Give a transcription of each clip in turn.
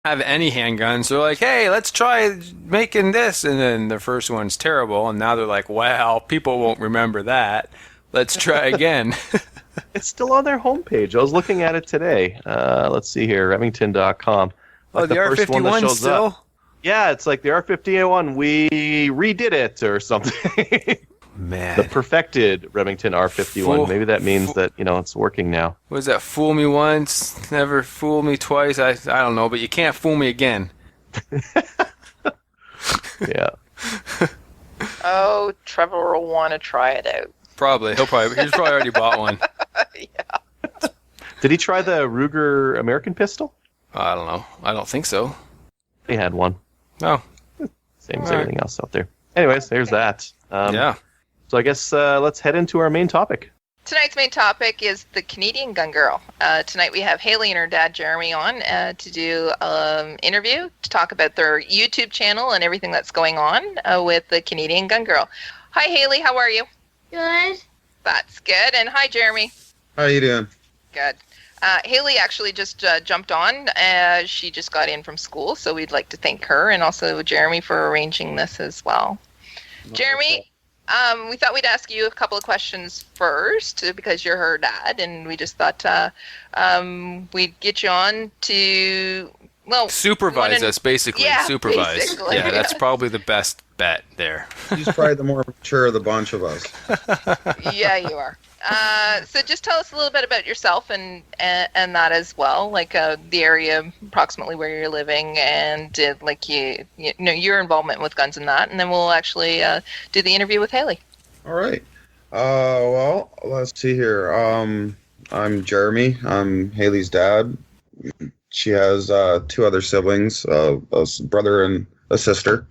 have any handguns. They're like, hey, let's try making this. And then the first one's terrible. And now they're like, wow, people won't remember that. Let's try again. It's still on their homepage. I was looking at it today. Let's see here, Remington.com. Like the R51 still? Up. Yeah, it's like the R51. We redid it or something. Man. The perfected Remington R51. Maybe that means that, it's working now. What is that? Fool me once, never fool me twice. I don't know, but you can't fool me again. Yeah. Oh, Trevor will want to try it out. Probably. He's probably already bought one. Yeah. Did he try the Ruger American pistol? I don't know. I don't think so. He had one. Oh. Same as everything else out there. Anyways, there's that. Yeah. So I guess let's head into our main topic. Tonight's main topic is the Canadian Gun Girl. Tonight we have Haley and her dad Jeremy on to do an interview to talk about their YouTube channel and everything that's going on with the Canadian Gun Girl. Hi Haley, how are you? Good. That's good. And hi Jeremy. How you doing? Good. Haley actually just jumped on. She just got in from school, so we'd like to thank her and also Jeremy for arranging this as well. Jeremy, we thought we'd ask you a couple of questions first because you're her dad, and we just thought we'd get you on to, supervise us, basically. Yeah, supervise. basically. Yeah, that's probably the best bet there. He's probably the more mature of the bunch of us. Yeah, you are. So just tell us a little bit about yourself and that as well, like the area approximately where you're living and like your involvement with guns and that, and then we'll actually do the interview with Haley. All right. Well, let's see here. I'm Jeremy. I'm Haley's dad. She has two other siblings, a brother and a sister.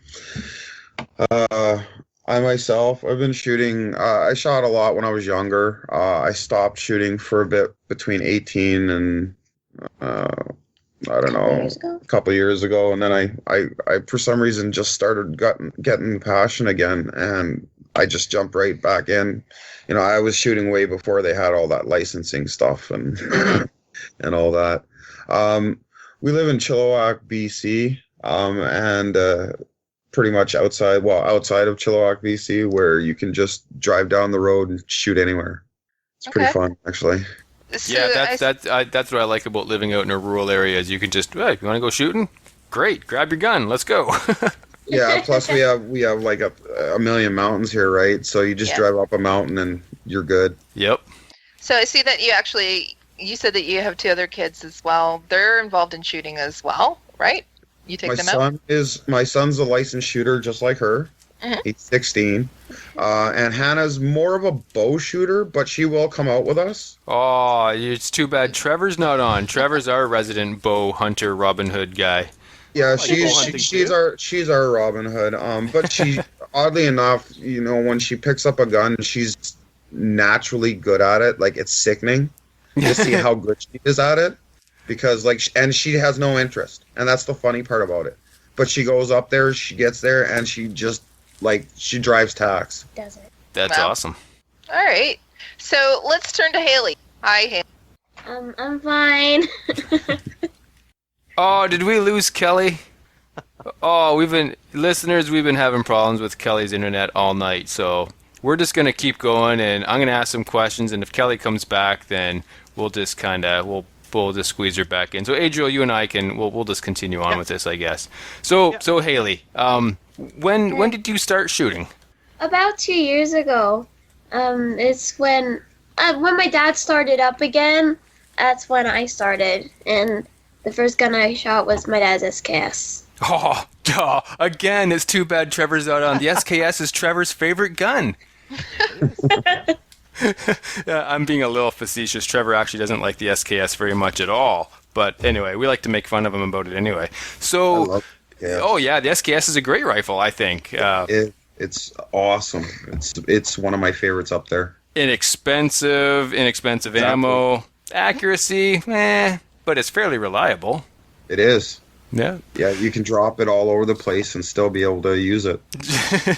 I myself, I've been shooting. I shot a lot when I was younger. I stopped shooting for a bit between 18 and I don't know, a couple of years ago, and then I for some reason just started getting passion again, and I just jumped right back in. I was shooting way before they had all that licensing stuff and and all that. We live in Chilliwack, BC, and pretty much outside of Chilliwack, BC, where you can just drive down the road and shoot anywhere. It's pretty fun, actually. So yeah, that's what I like about living out in a rural area. Is you can just, hey, you want to go shooting? Great, grab your gun, let's go. Yeah, plus we have like a million mountains here, right? So you just drive up a mountain and you're good. Yep. So I see that you said that you have two other kids as well. They're involved in shooting as well, right? You take them out? My son's a licensed shooter just like her. Mm-hmm. He's 16. And Hannah's more of a bow shooter, but she will come out with us. Oh, it's too bad Trevor's not on. Trevor's our resident bow hunter Robin Hood guy. Yeah, she's our Robin Hood. But she oddly enough, when she picks up a gun, she's naturally good at it. Like, it's sickening to see how good she is at it. Because and she has no interest, and that's the funny part about it. But she goes up there, she gets there, and she just she drives tacks. Does it? That's awesome. All right, so let's turn to Haley. Hi, Haley. I'm fine. Oh, did we lose Kelly? Oh, we've been having problems with Kelly's internet all night, so we're just gonna keep going, and I'm gonna ask some questions, and if Kelly comes back, then we'll just we'll just squeeze her back in. So Adriel, you and I we'll just continue on with this, I guess. So Haley, when did you start shooting? About 2 years ago. It's when my dad started up again. That's when I started, and the first gun I shot was my dad's SKS. Oh, again, it's too bad Trevor's not on. The SKS is Trevor's favorite gun. Yeah, I'm being a little facetious. Trevor actually doesn't like the SKS very much at all. But anyway, we like to make fun of him about it anyway. So, oh yeah, the SKS is a great rifle, I think. It's awesome. It's one of my favorites up there. Inexpensive ammo, accuracy, but it's fairly reliable. It is. Yeah. Yeah, you can drop it all over the place and still be able to use it.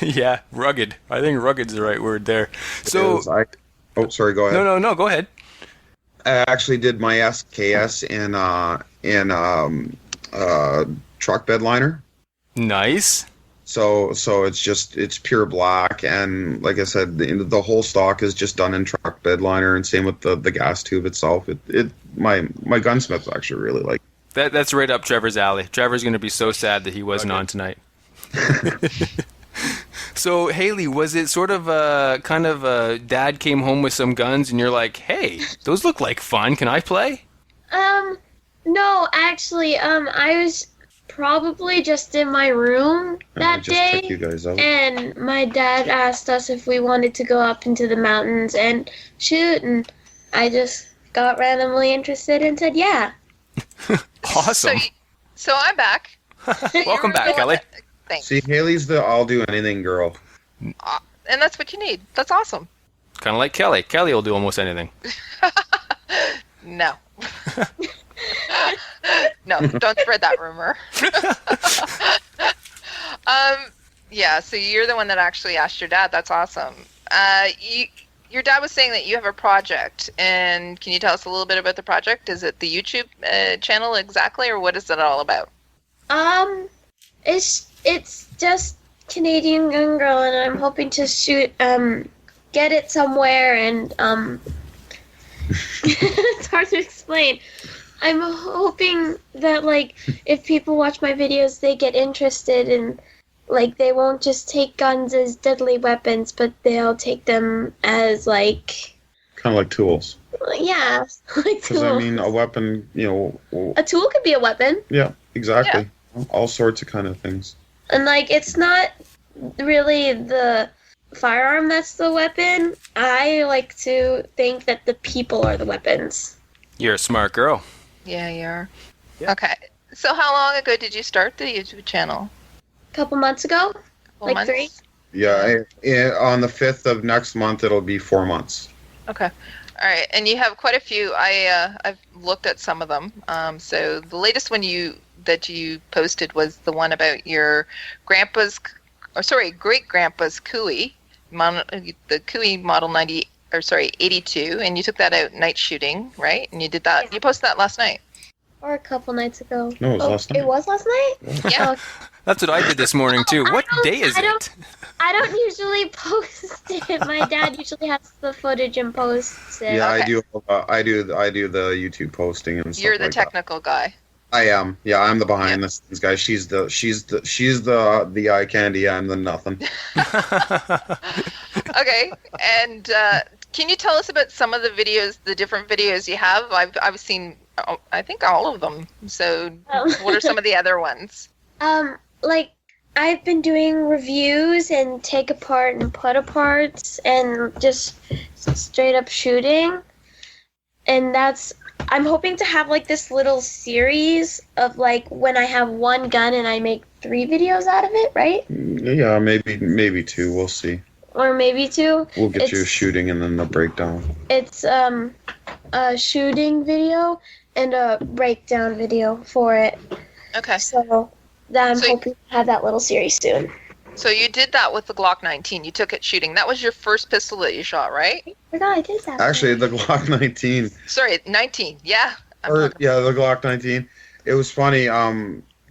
Yeah, rugged. I think rugged's the right word there. Sorry, go ahead. No, go ahead. I actually did my SKS in truck bed liner. Nice. So it's pure black, and like I said, the whole stock is just done in truck bed liner, and same with the gas tube itself. My gunsmiths actually really like. That's right up Trevor's alley. Trevor's going to be so sad that he wasn't on tonight. So, Haley, was it sort of dad came home with some guns and you're like, hey, those look like fun. Can I play? No, actually, I was probably just in my room that just check day, you guys out. and my dad asked us if we wanted to go up into the mountains and shoot, and I just got randomly interested and said, yeah. Awesome. So I'm back. Welcome back, Kelly. Thanks. See, Haley's the I'll do anything girl. And that's what you need. That's awesome. Kind of like Kelly. Kelly will do almost anything. No. No, don't spread that rumor. Yeah, so you're the one that actually asked your dad. That's awesome. Your dad was saying that you have a project, and can you tell us a little bit about the project? Is it the YouTube channel exactly, or what is it all about? It's just Canadian Gun Girl, and I'm hoping to shoot, get it somewhere, and, it's hard to explain. I'm hoping that, like, if people watch my videos, they get interested and, like, they won't just take guns as deadly weapons, but they'll take them as, like... Kind of like tools. Yeah, like Because, tools. I mean, a weapon, A tool could be a weapon. yeah, exactly. Yeah. All sorts of kind of things. And, like, it's not really the firearm that's the weapon. I like to think that the people are the weapons. You're a smart girl. Yeah, you are. Yeah. Okay. So how long ago did you start the YouTube channel? A couple months ago? Couple Like months? 3? Yeah, on the 5th of next month, it'll be 4 months. Okay. All right. And you have quite a few. I've looked at some of them. So the latest one that you posted was the one about your great grandpa's Cooey, the Cooey model 82, and you took that out night shooting, right? And you did that. Yeah. You posted that last night. Or a couple nights ago. No, it was last night. It was last night? Yeah. That's what I did this morning, too. I What don't- day is I it? don't- I don't usually post it. My dad usually has the footage and posts it. Yeah, Okay. I do the YouTube posting and stuff You're the like that. technical guy. I am. Yeah, I'm the behind the scenes guy. She's the eye candy. I'm the nothing. Okay. And can you tell us about some of the different videos you have? I've seen, I think, all of them. So what are some of the other ones? Like, I've been doing reviews and take apart and put aparts and just straight up shooting. And I'm hoping to have like this little series of like when I have one gun and I make 3 videos out of it, right? Yeah, maybe 2. We'll see. Or maybe 2. We'll get you It's- shooting and then the breakdown. It's a shooting video and a breakdown video for it. Okay. So that I'm So- hoping to have that little series soon. So you did that with the Glock 19. You took it shooting. That was your first pistol that you shot, right? I forgot I did that. Actually, the Glock 19. Sorry, 19. Yeah. The Glock 19. It was funny.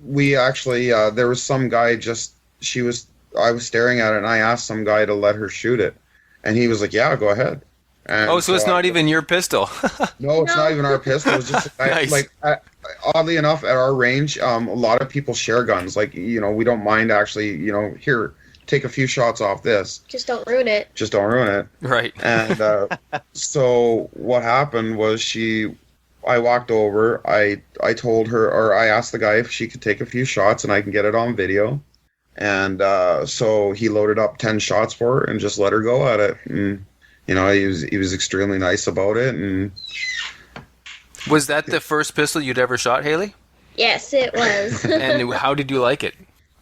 We actually there was some guy I was staring at it and I asked some guy to let her shoot it, and he was like, "Yeah, go ahead." And Oh, so it's not even your pistol. No, it's not even our pistol. It's just a guy, Nice. like oddly enough, at our range, a lot of people share guns. Like, we don't mind actually. Here, take a few shots off this. Just don't ruin it. Just don't ruin it. Right. And so what happened was I walked over. I told her, or I asked the guy if she could take a few shots and I can get it on video. And so he loaded up 10 shots for her and just let her go at it. And he was extremely nice about it. And Was that the first pistol you'd ever shot, Haley? Yes, it was. And how did you like it?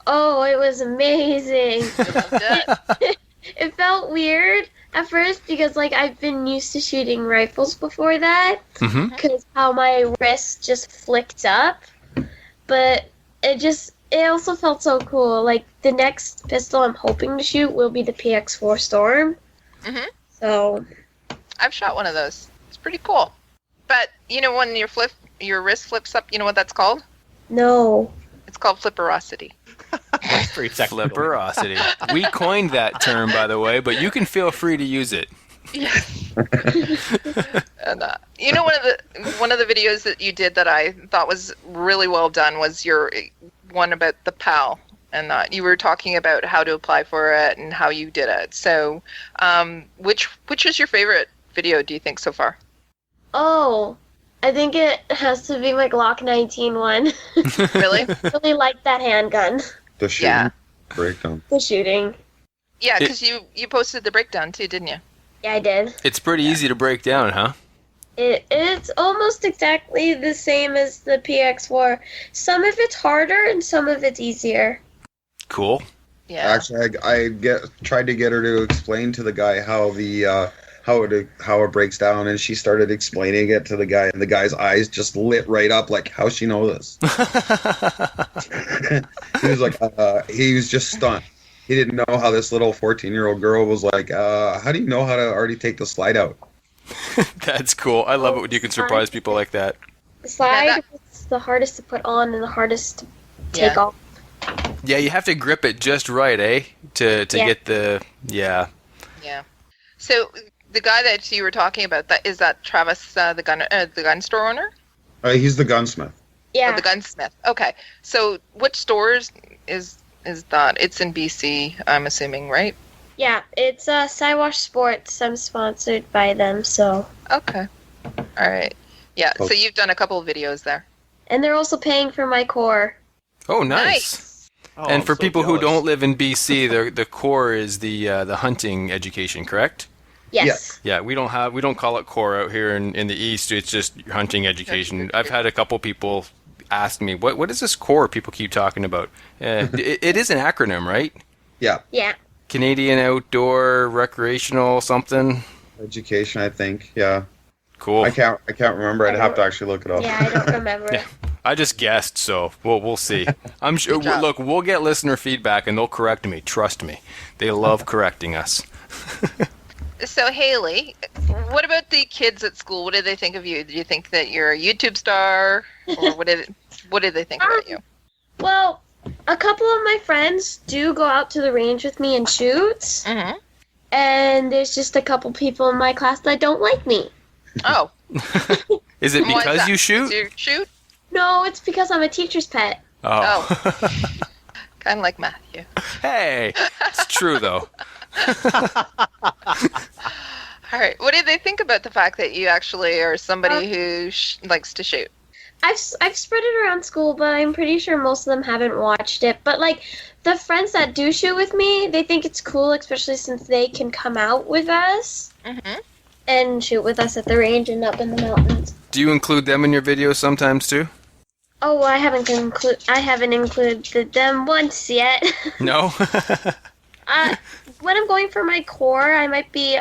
Oh, it was amazing. It. It felt weird at first because, like, I've been used to shooting rifles before that Mm-hmm. because how my wrist just flicked up. But it also felt so cool. Like, the next pistol I'm hoping to shoot will be the PX4 Storm. Mhm. So, I've shot one of those. It's pretty cool. But when your wrist flips up, you know what that's called? No. It's called flipperosity. That's pretty technical. Flipperosity. We coined that term, by the way, but you can feel free to use it. Yes. And you know, one of the videos that you did that I thought was really well done was your one about the PAL, and you were talking about how to apply for it and how you did it. So, which is your favorite video, do you think, so far? Oh, I think it has to be my Glock 19 one. Really? Really like that handgun. The shooting Yeah. breakdown. The shooting. Yeah, because you posted the breakdown too, didn't you? Yeah, I did. It's pretty easy to break down, huh? It's almost exactly the same as the PX4. Some of it's harder and some of it's easier. Cool. Yeah. Actually, I tried to get her to explain to the guy how the how it breaks down, and she started explaining it to the guy, and the guy's eyes just lit right up, like, how she know this? He was like, he was just stunned. He didn't know how this little 14-year-old girl was like, how do you know how to already take the slide out? That's cool. I love it when you can surprise people like that. The slide Yeah, is the hardest to put on and the hardest to take off. Yeah, you have to grip it just right, eh? To Yeah. get the yeah. Yeah. So the guy that you were talking about, is that Travis, the gun store owner? He's the gunsmith. Yeah. Or the gunsmith. Okay. So which stores is that? It's in BC, I'm assuming, right? Yeah, it's Cywash Sports. I'm sponsored by them, so. Okay. All right. Yeah. Cool. So you've done a couple of videos there. And they're also paying for my core. Oh, nice. Oh, And I'm for so people who jealous. don't live in BC, the core is the hunting education, correct? Yes. Yeah, we don't call it core out here in the east. It's just hunting education. I've had a couple people ask me, what is this core people keep talking about? It is an acronym, right? Yeah, Yeah. Canadian Outdoor Recreational something. education, I think. Yeah, Cool. I can't remember. I'd have to actually look it up. Yeah, I don't remember. Yeah. I just guessed, so we'll see. I'm sure. Good job. Look, we'll get listener feedback, and they'll correct me. Trust me, they love correcting us. So Haley, what about the kids at school? What do they think of you? Do you think that you're a YouTube star, or what did they think about you? Well, a couple of my friends do go out to the range with me and shoot. Mm-hmm. And there's just a couple people in my class that don't like me. Oh, Is it why is because that? you shoot? Do you shoot? No, it's because I'm a teacher's pet. Oh. Kind of like Matthew. Hey, it's true though. All right. What did they think about the fact that you actually are somebody who likes to shoot? I've spread it around school, but I'm pretty sure most of them haven't watched it. But like the friends that do shoot with me, they think it's cool, especially since they can come out with us Mm-hmm. and shoot with us at the range and up in the mountains. Do you include them in your videos sometimes too? Oh, well, I haven't included them once yet. No. When I'm going for my core, I might be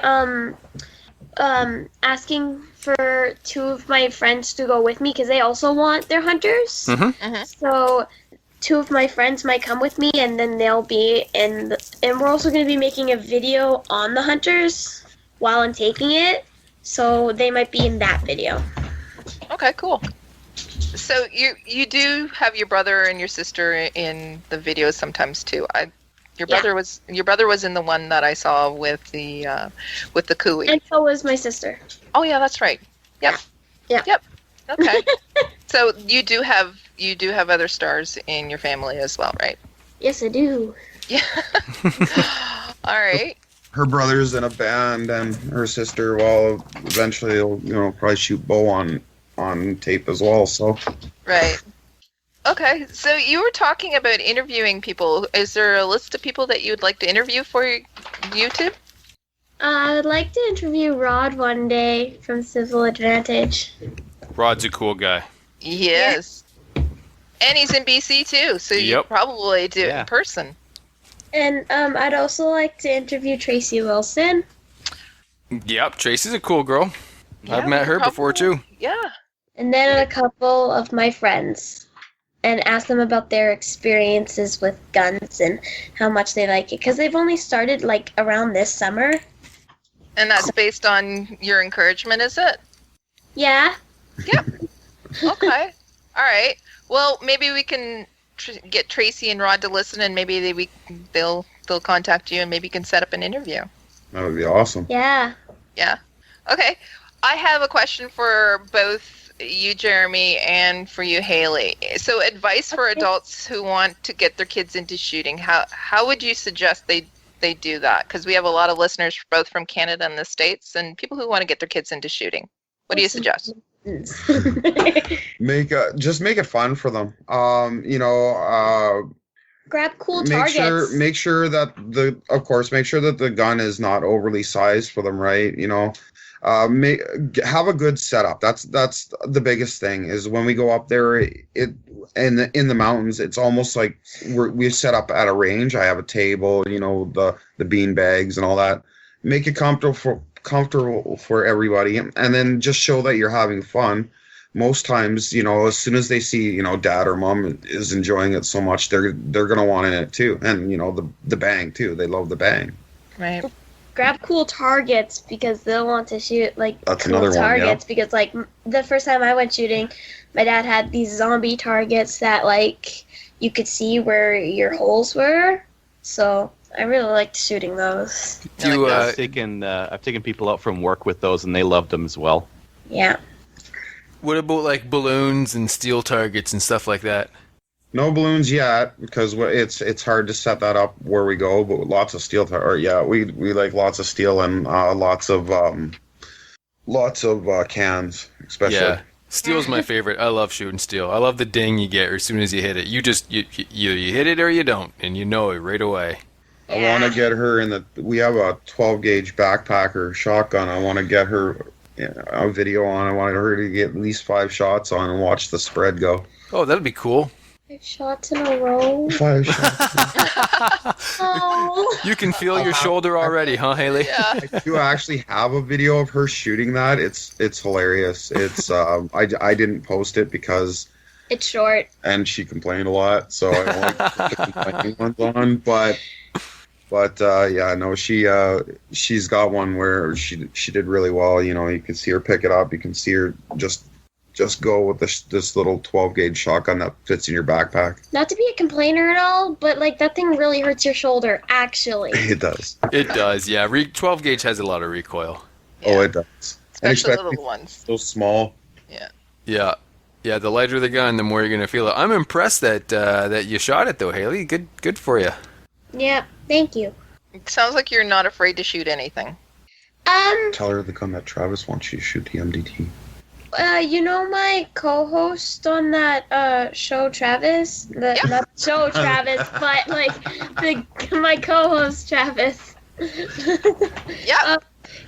asking for two of my friends to go with me because they also want their hunters. Mm-hmm. So two of my friends might come with me, and then they'll be and we're also going to be making a video on the hunters while I'm taking it. So they might be in that video. Okay, cool. So you do have your brother and your sister in the videos sometimes too. Your brother was in the one that I saw with the Cooey. And so was my sister. Oh yeah, that's right. Yep. Yeah. Yep. Okay. So you do have other stars in your family as well, right? Yes, I do. Yeah. All right. Her brother's in a band, and her sister, well, eventually will probably shoot bow on tape as well. So Right. Okay. So you were talking about interviewing people. Is there a list of people that you would like to interview for YouTube? I would like to interview Rod one day from Civil Advantage. Rod's a cool guy. Yes. And he's in BC too, so you Yep. probably do it Yeah. in person. And I'd also like to interview Tracy Wilson. Yep, Tracy's a cool girl. I've Yeah, met her before probably. too. Yeah. And then a couple of my friends. And ask them about their experiences with guns and how much they like it. Because they've only started like around this summer. And that's based on your encouragement, is it? Yeah. Okay. All right. Well, maybe we can get Tracy and Rod to listen, and maybe they'll contact you, and maybe you can set up an interview. That would be awesome. Yeah. Yeah. Okay. I have a question for both you, Jeremy, and for you, Haley. So, advice for adults who want to get their kids into shooting. How would you suggest they do that? Because we have a lot of listeners both from Canada and the States, and people who want to get their kids into shooting. What do you suggest? Just make it fun for them. Grab cool make targets. make sure that the gun is not overly sized for them, right? Have a good setup. That's the biggest thing. Is when we go up there, in the mountains, it's almost like we set up at a range. I have a table, the bean bags and all that. Make it comfortable for everybody, and then just show that you're having fun. Most times, as soon as they see, dad or mom is enjoying it so much, they're gonna want in it too, and the bang too. They love the bang. Right. Grab cool targets because they'll want to shoot That's cool another one, targets because the first time I went shooting, my dad had these zombie targets that you could see where your holes were. So I really liked shooting those. I've taken people out from work with those, and they loved them as well. Yeah. What about balloons and steel targets and stuff like that? No balloons yet, because it's hard to set that up where we go. But lots of steel. We like lots of steel and lots of cans, especially. Yeah, steel's my favorite. I love shooting steel. I love the ding you get as soon as you hit it. You hit it or you don't, and you know it right away. I want to get her we have a 12 gauge backpacker shotgun. I want to get her a video on. I wanted her to get at least 5 shots on and watch the spread go. Oh, that'd be cool. 5 shots in a row. 5 shots. Oh. You can feel your shoulder already, huh, Haley? Yeah. I do actually have a video of her shooting that. It's hilarious. It's I didn't post it because It's short. and she complained a lot, so I don't like to put the complaining ones on. But yeah, no, she's got one where she did really well. You can see her pick it up. You can see her just go with this little 12 gauge shotgun that fits in your backpack. Not to be a complainer at all, but that thing really hurts your shoulder, actually. It does. It does, yeah. 12 gauge has a lot of recoil. Oh, it does. Especially the little ones. So small. Yeah. Yeah, the lighter the gun, the more you're going to feel it. I'm impressed that you shot it, though, Haley. Good for you. Yeah, thank you. It sounds like you're not afraid to shoot anything. Tell her the gun that Travis wants you to shoot the MDT. My co-host on that show, Travis? Not show Travis, but my co-host, Travis. Yeah.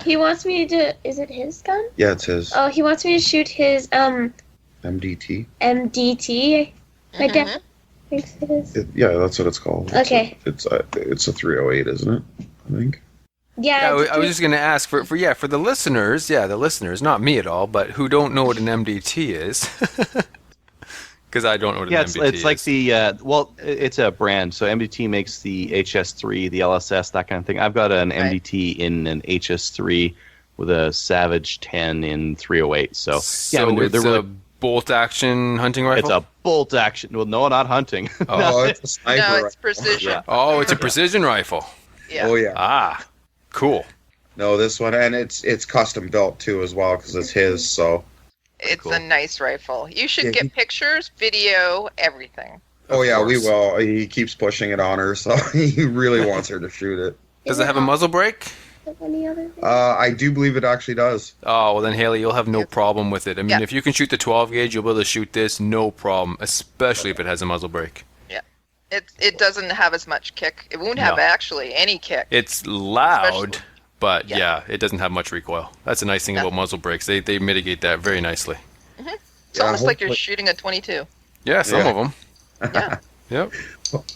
He wants me to. Is it his gun? Yeah, it's his. Oh, he wants me to shoot his MDT. MDT. My dad thinks it is. Yeah, that's what it's called. Okay. It's a 308, isn't it? I think. Yeah. I was just going to ask for the listeners, not me at all, but who don't know what an MDT is. Because I don't know what an MDT is. It's like it's a brand. So MDT makes the HS3, the LSS, that kind of thing. I've got an MDT in an HS3 with a Savage 10 in 308. So it's a bolt action hunting rifle? It's a bolt action. Well, no, not hunting. Oh, it's a sniper. No, it's precision. Yeah. Oh, it's a precision rifle. Yeah. Oh, yeah. Ah, cool. No, this one, and it's custom built too as well because it's his. So. It's Cool. a nice rifle. You should Yeah, get pictures, video, everything. Oh yeah, we course. will. He keeps pushing it on her, so he really wants her to shoot it. Does it have a muzzle brake? Any other? I do believe it actually does. Oh, well then, Haley, you'll have no Yes. problem with it. I mean, Yeah. if you can shoot the 12 gauge, you'll be able to shoot this, no problem, especially if it has a muzzle brake. It doesn't have as much kick. It won't have No. actually any kick. It's loud, Especially- but Yeah. yeah, it doesn't have much recoil. That's a nice thing Yeah. about muzzle brakes. They mitigate that very nicely. It's almost like you're hopefully- shooting a 22. Yeah, some Yeah. of them. Yeah. Yep.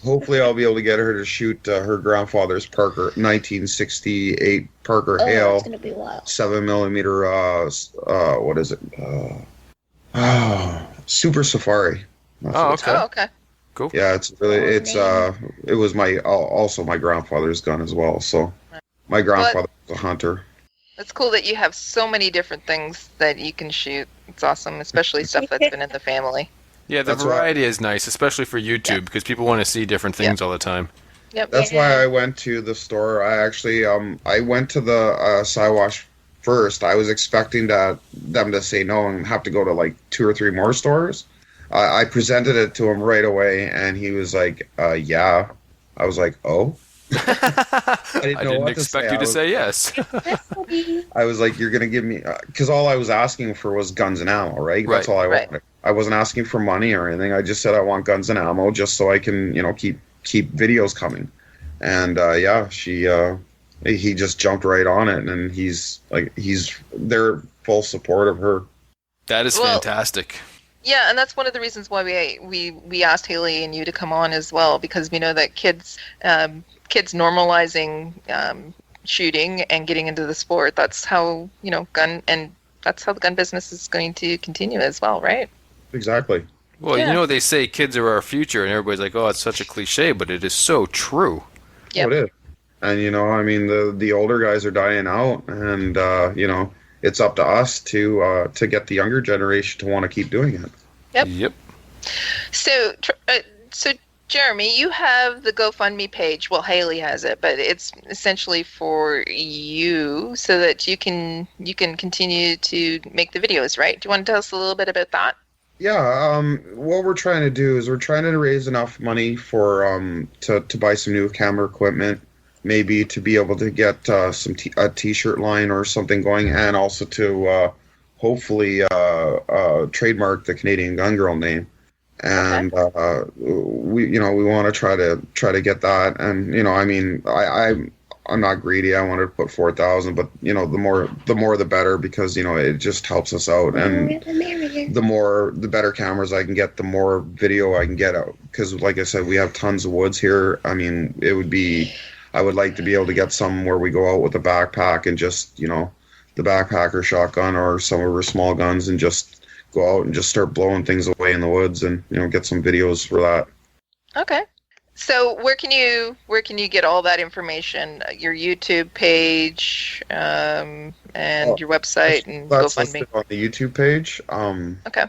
Hopefully, I'll be able to get her to shoot her grandfather's Parker 1968 Parker Oh, Hale it's gonna be wild. 7mm. What is it? Super Safari. That's Oh, what it's okay. Oh, okay. Cool. Yeah, it's really Oh, it was also my grandfather's gun as well. So my grandfather was a hunter. It's cool that you have so many different things that you can shoot. It's awesome, especially stuff that's been in the family. Yeah, the That's why- variety is nice, especially for YouTube, because people want to see different things all the time. Yep. That's why I went to the store. I actually I went to the Siwash first. I was expecting them to say no and have to go to like 2 or 3 more stores. I presented it to him right away, and he was like, "Yeah." I was like, "Oh." I didn't know didn't what to expect say. you to say yes. I was like, "You're gonna give me," because all I was asking for was guns and ammo, right? That's Right. all I Right. wanted. I wasn't asking for money or anything. I just said I want guns and ammo just so I can, keep videos coming. And he just jumped right on it, and he's their full support of her. That is Well- fantastic. Yeah, and that's one of the reasons why we asked Haley and you to come on as well, because we know that kids normalizing shooting and getting into the sport. That's how that's how the gun business is going to continue as well, right? Exactly. Well, Yeah. they say kids are our future, and everybody's like, "Oh, it's such a cliche," but it is so true. Yep. Oh, it is. And I mean, the older guys are dying out, and it's up to us to get the younger generation to want to keep doing it. Yep. So, Jeremy, you have the GoFundMe page. Well, Haley has it, but it's essentially for you, so that you can continue to make the videos, right? Do you want to tell us a little bit about that? Yeah. What we're trying to do is we're trying to raise enough money for to buy some new camera equipment, maybe to be able to get a t-shirt line or something going, and also to hopefully trademark the Canadian Gun Girl name. And we want to try to get that. And I mean, I'm not greedy. I wanted to put 4,000, but the more the better, because it just helps us out. And the better cameras I can get, the more video I can get out. Because like I said, we have tons of woods here. I mean, I would like to be able to get some where we go out with a backpack and just the backpacker shotgun or some of our small guns, and just go out and just start blowing things away in the woods, and get some videos for that. Okay. So where can you get all that information? Your YouTube page, and your website, and That's GoFundMe. listed on the YouTube page. Okay.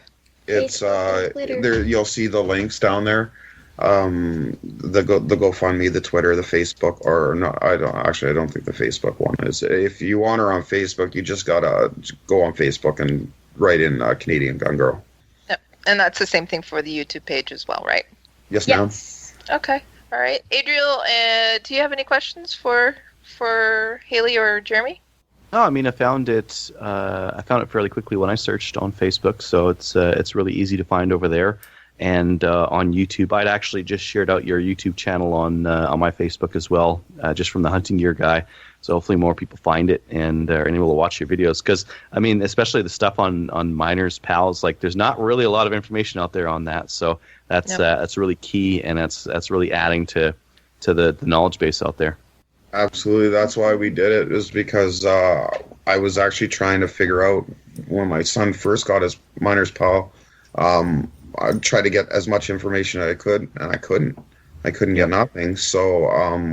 It's Facebook, Twitter. there. You'll see the links down there. The GoFundMe, the Twitter, the Facebook, or no, I don't think the Facebook one is. If you want her on Facebook, you just gotta go on Facebook and write in Canadian Gun Girl. Yep. And that's the same thing for the YouTube page as well, right? Yes, ma'am. Yes. Okay. All right. Adriel, do you have any questions for Haley or Jeremy? No, I mean I found it fairly quickly when I searched on Facebook, so it's really easy to find over there. And on YouTube, I'd actually just shared out your YouTube channel on my Facebook as well, just from the Hunting Gear guy. So hopefully more people find it and are able to watch your videos. Because I mean, especially the stuff on Miners Pals, like there's not really a lot of information out there on that. So that's really key, and that's really adding to the knowledge base out there. Absolutely. That's why we did it, is because I was actually trying to figure out, when my son first got his Miner's Pal, I tried to get as much information as I could, and I couldn't get nothing. So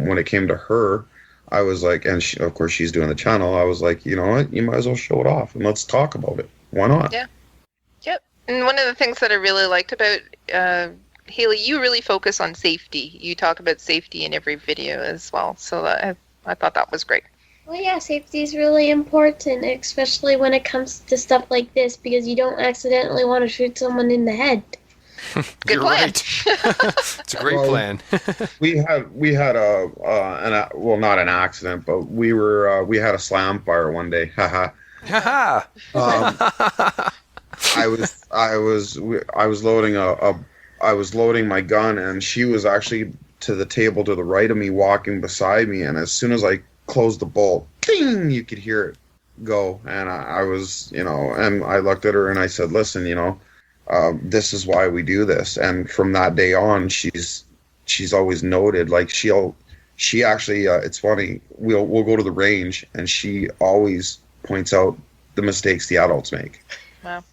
when it came to her, I was like, and of course she's doing the channel, I was like, you know what, you might as well show it off and let's talk about it. Why not? Yeah. Yep. And one of the things that I really liked about Haley, you really focus on safety. You talk about safety in every video as well. So I thought that was great. Well, yeah, safety is really important, especially when it comes to stuff like this, because you don't accidentally want to shoot someone in the head. Good You're plan. right. It's a great Well, plan. We had not an accident, but we had a slam fire one day. Haha. Haha. I was loading my gun, and she was actually to the table to the right of me, walking beside me, and as soon as I closed the bolt, ding, you could hear it go. And I was, and I looked at her and I said, listen, this is why we do this. And from that day on, she's always noted, like she actually, it's funny, we'll go to the range, and she always points out the mistakes the adults make. Wow.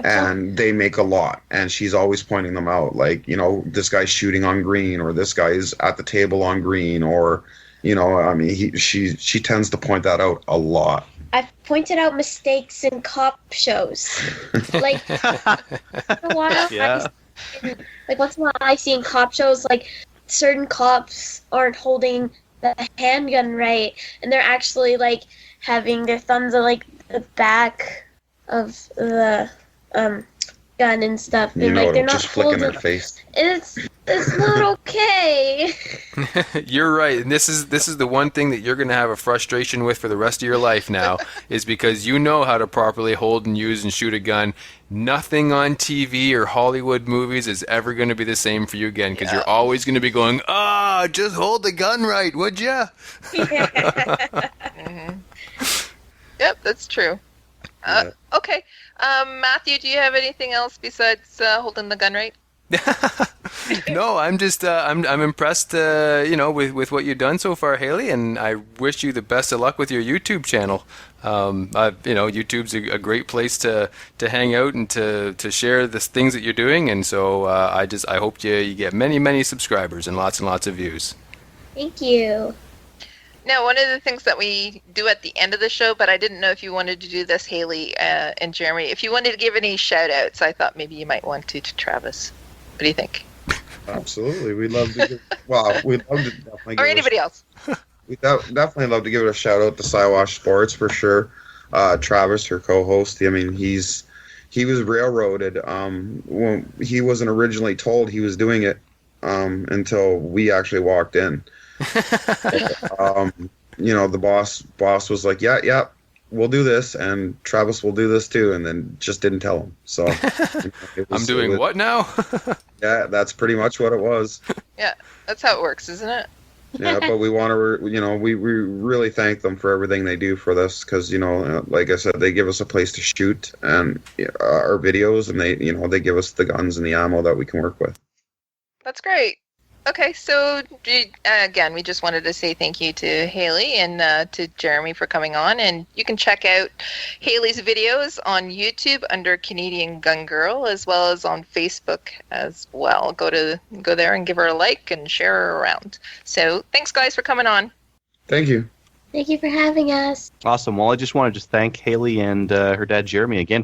And they make a lot, and she's always pointing them out, like, this guy's shooting on green, or this guy's at the table on green, or I mean, she tends to point that out a lot. I've pointed out mistakes in cop shows. Like, for a while, Yeah. Like once in a while I see in cop shows like certain cops aren't holding the handgun right, and they're actually like having their thumbs at like the back of the gun and stuff, You and know, like they're it'll not just flick in their holding. face. It's not okay. You're right, and this is the one thing that you're going to have a frustration with for the rest of your life now, is because you know how to properly hold and use and shoot a gun. Nothing on TV or Hollywood movies is ever going to be the same for you again, because you're always going to be going, just hold the gun right, would ya? Yep, that's true. Okay. Matthew, do you have anything else besides holding the gun right? No, I'm just I'm impressed, with what you've done so far, Haley, and I wish you the best of luck with your YouTube channel. YouTube's a great place to hang out and to share the things that you're doing, and so I hope you get many subscribers and lots of views. Thank you. Now, one of the things that we do at the end of the show, but I didn't know if you wanted to do this, Haley and Jeremy, if you wanted to give any shout outs, I thought maybe you might want to Travis. What do you think? Absolutely, we'd love to. We'd love to definitely. Or anybody else? We definitely love to give it a shout out to Siwash Sports for sure. Travis, her co-host. I mean, he was railroaded. When he wasn't originally told he was doing it until we actually walked in. The boss was like, yeah, we'll do this, and Travis will do this too, and then just didn't tell him. So I'm doing what now? Yeah, that's pretty much what it was. Yeah, that's how it works, isn't it? Yeah, but we want to, we really thank them for everything they do for this, because like I said, they give us a place to shoot and our videos, and they give us the guns and the ammo that we can work with. That's great. Okay, so again, we just wanted to say thank you to Haley and to Jeremy for coming on. And you can check out Haley's videos on YouTube under Canadian Gun Girl, as well as on Facebook as well. Go there and give her a like and share her around. So thanks, guys, for coming on. Thank you. Thank you for having us. Awesome. Well, I just wanted to thank Haley and her dad Jeremy again